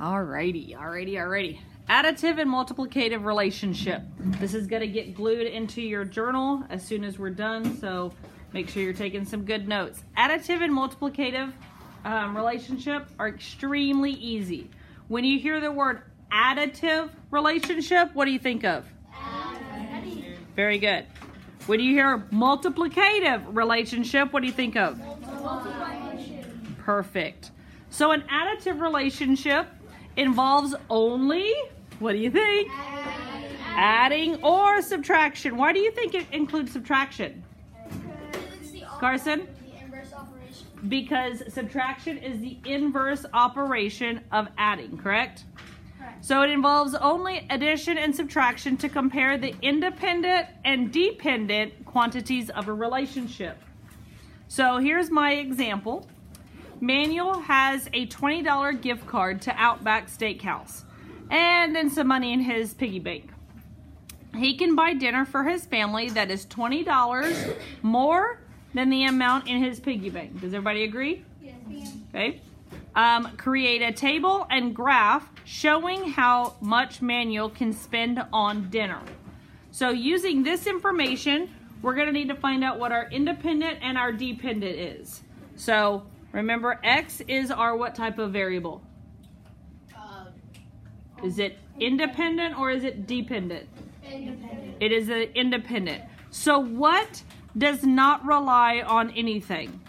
Alrighty. Additive and multiplicative relationship. This is going to get glued into your journal as soon as we're done, so make sure you're taking some good notes. Additive and multiplicative relationship are extremely easy. When you hear the word additive relationship, what do you think of? Additive. Very good. When you hear multiplicative relationship, what do you think of? Multiplication. Perfect. So an additive relationship involves only, what do you think? Adding or subtraction. Why do you think it includes subtraction? Carson? The inverse operation. Because subtraction is the inverse operation of adding, correct? Correct. So it involves only addition and subtraction to compare the independent and dependent quantities of a relationship. So here's my example. Manuel has a $20 gift card to Outback Steakhouse and then some money in his piggy bank. He can buy dinner for his family that is $20 more than the amount in his piggy bank. Does everybody agree? Yes. Okay. Create a table and graph showing how much Manuel can spend on dinner. So using this information, we're going to need to find out what our independent and our dependent is. So remember, X is our what type of variable? Is it independent or is it dependent? Independent. It is an independent. So what does not rely on anything?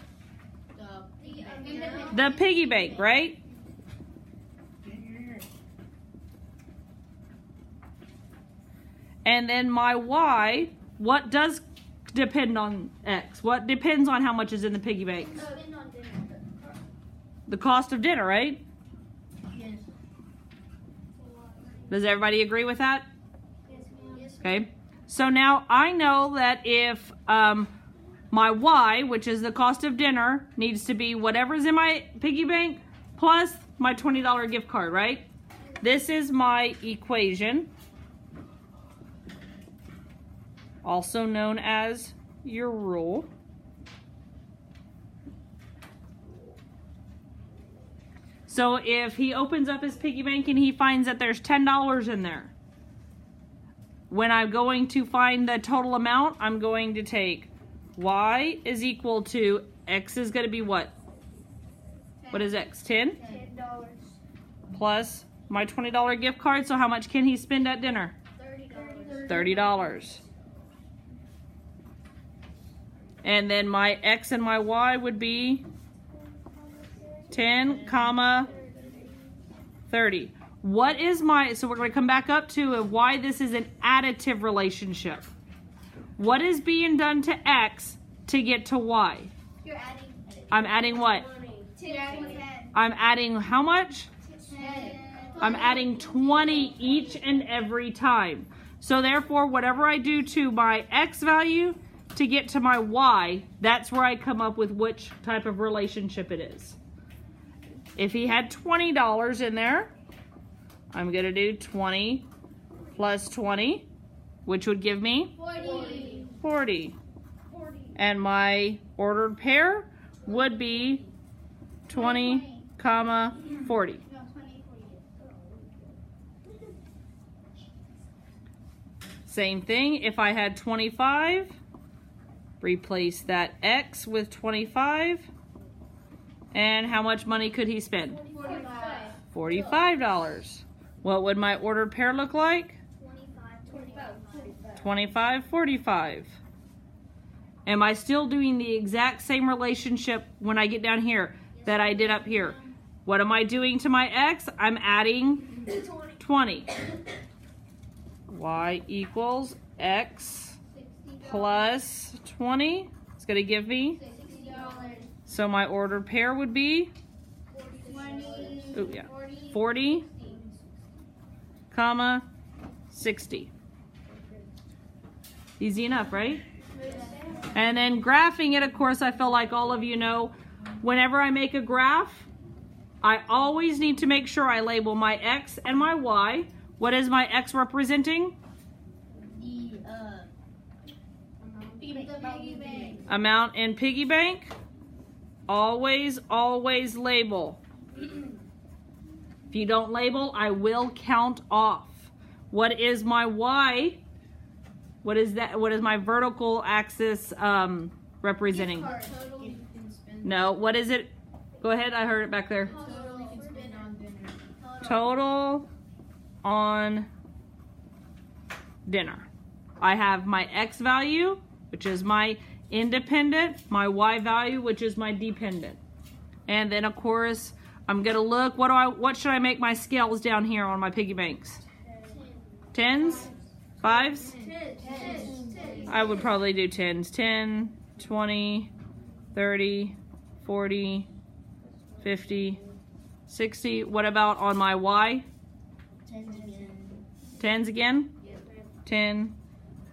The piggy bank, right? And then my Y, what does depend on X? What depends on how much is in the piggy bank? The cost of dinner, right? Yes. Does everybody agree with that? Yes. Okay. So now I know that if my Y, which is the cost of dinner, needs to be whatever's in my piggy bank plus my $20 gift card, right? This is my equation, also known as your rule. So if he opens up his piggy bank and he finds that there's $10 in there, when I'm going to find the total amount, I'm going to take Y is equal to, X is going to be what? 10. What is X? 10? $10. Plus my $20 gift card. So how much can he spend at dinner? $30. And then my X and my Y would be 10, comma 30. What is my, so we're going to come back up to why this is an additive relationship. What is being done to X to get to Y? You're adding. I'm adding what? 10. I'm adding how much? 10. I'm adding 20 each and every time. So therefore, whatever I do to my X value to get to my Y, that's where I come up with which type of relationship it is. If he had $20 in there, I'm going to do 20 plus 20, which would give me 40. And my ordered pair would be 20, comma 40. Same thing, if I had 25, replace that X with 25. And how much money could he spend? $45. What would my ordered pair look like? 25, 45. Am I still doing the exact same relationship when I get down here that I did up here? What am I doing to my X? I'm adding 20. Y equals X plus 20. It's going to give me, so my ordered pair would be 40, comma 60. Easy enough, right? And then graphing it, of course, I feel like all of you know, whenever I make a graph, I always need to make sure I label my X and my Y. What is my X representing? Amount in piggy bank. Always label. If you don't label, I will count off. What is my Y? What is that? What is my vertical axis representing? Total you can spend. No, what is it? Go ahead, I heard it back there. Total you can spend on dinner. Total on dinner. I have my X value, which is my independent, my Y value, which is my dependent. And then of course, I'm gonna look, what should I make my scales down here on my piggy banks? Tens? Fives? I would probably do tens. 10, 20, 30, 40, 50, 60. What about on my Y? Tens again? 10,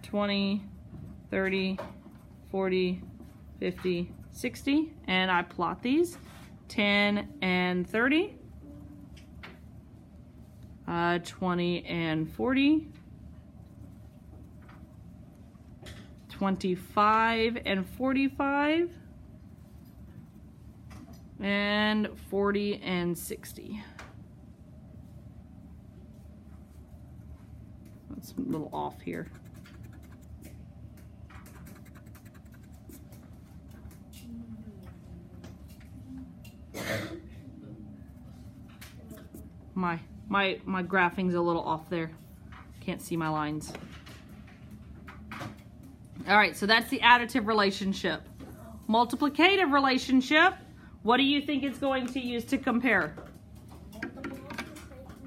20, 30, 40, 50, 60. And I plot these. 10 and 30. 20 and 40. 25 and 45. And 40 and 60. That's a little off here. My graphing's a little off there. Can't see my lines. All right, so that's the additive relationship. Multiplicative relationship, what do you think it's going to use to compare?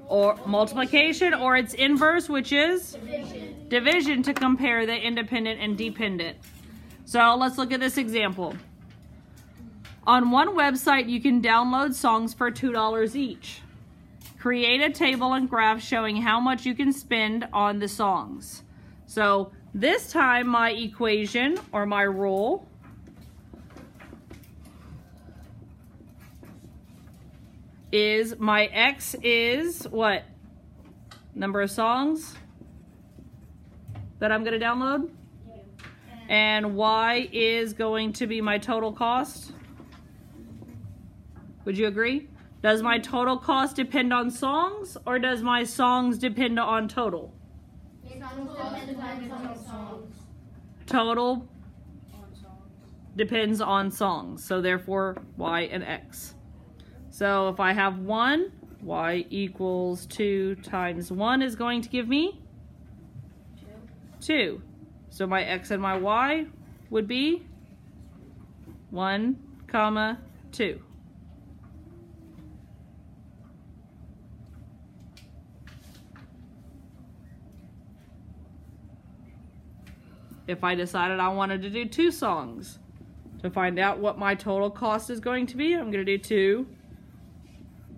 Or multiplication, or its inverse, which is? Division. Division to compare the independent and dependent. So let's look at this example. On one website, you can download songs for $2 each. Create a table and graph showing how much you can spend on the songs. So this time my equation or my rule is my X is what? Number of songs that I'm going to download? And Y is going to be my total cost. Would you agree? Does my total cost depend on songs, or does my songs depend on total? Total depends on songs, so therefore Y and X. So if I have 1, Y equals 2 times 1 is going to give me 2. So my X and my Y would be 1, 2. If I decided I wanted to do 2 songs, to find out what my total cost is going to be, I'm going to do 2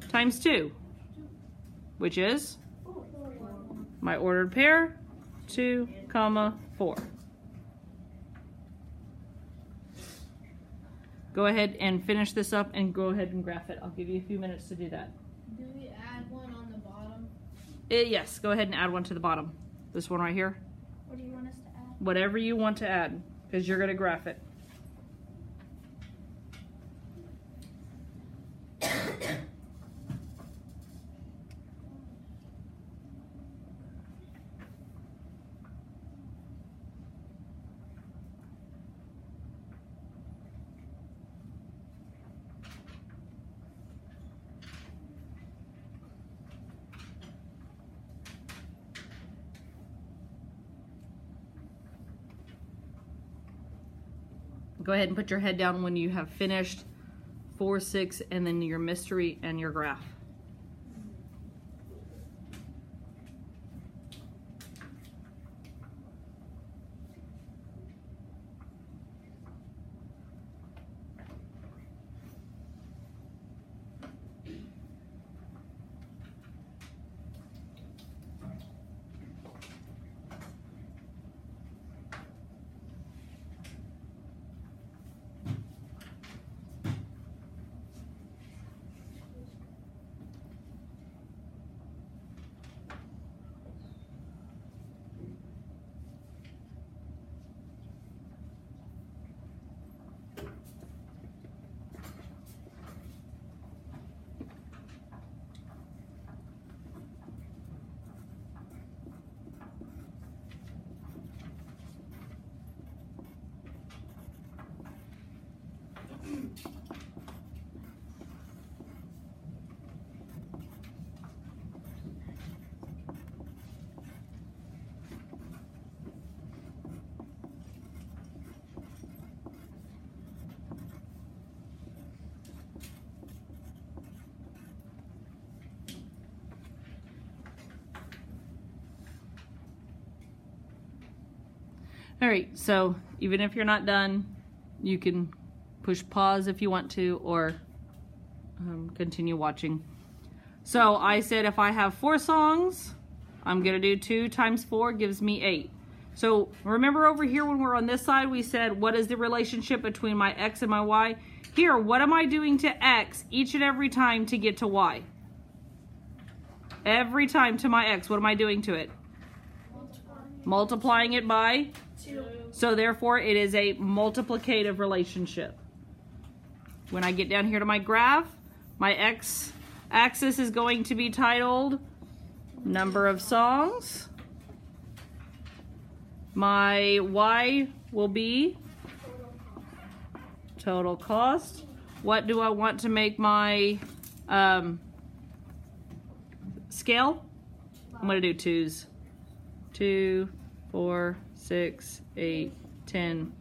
times 2, which is my ordered pair, 2, 4. Go ahead and finish this up and go ahead and graph it. I'll give you a few minutes to do that. Do we add one on the bottom? Yes, go ahead and add one to the bottom. This one right here. What do you want us to add? Whatever you want to add, because you're going to graph it. Go ahead and put your head down when you have finished 4, 6, and then your mystery and your graph. All right, so even if you're not done, you can push pause if you want to, or continue watching. So I said if I have 4 songs, I'm gonna do 2 times 4 gives me 8. So remember over here when we're on this side, we said, what is the relationship between my X and my Y? Here, what am I doing to X each and every time to get to Y? Every time to my X, what am I doing to it? Multiplying it by 2. So therefore it is a multiplicative relationship. When I get down here to my graph, my X axis is going to be titled number of songs. My Y will be total cost. What do I want to make my scale? I'm going to do 2s. 2, 4, 6, 8, 10,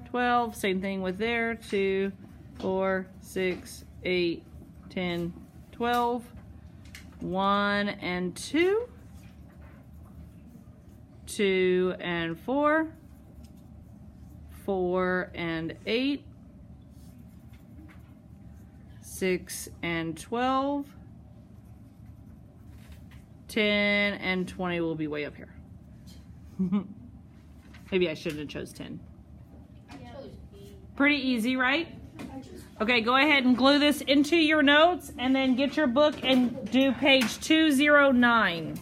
12. Same thing with there. 2, 4, 6, 8, 10, 12. 1 and 2. 2 and 4. 4 and 8. 6 and 12. 10 and 20 will be way up here. Maybe I shouldn't have chose 10. Pretty easy, right? Okay, go ahead and glue this into your notes and then get your book and do page 209.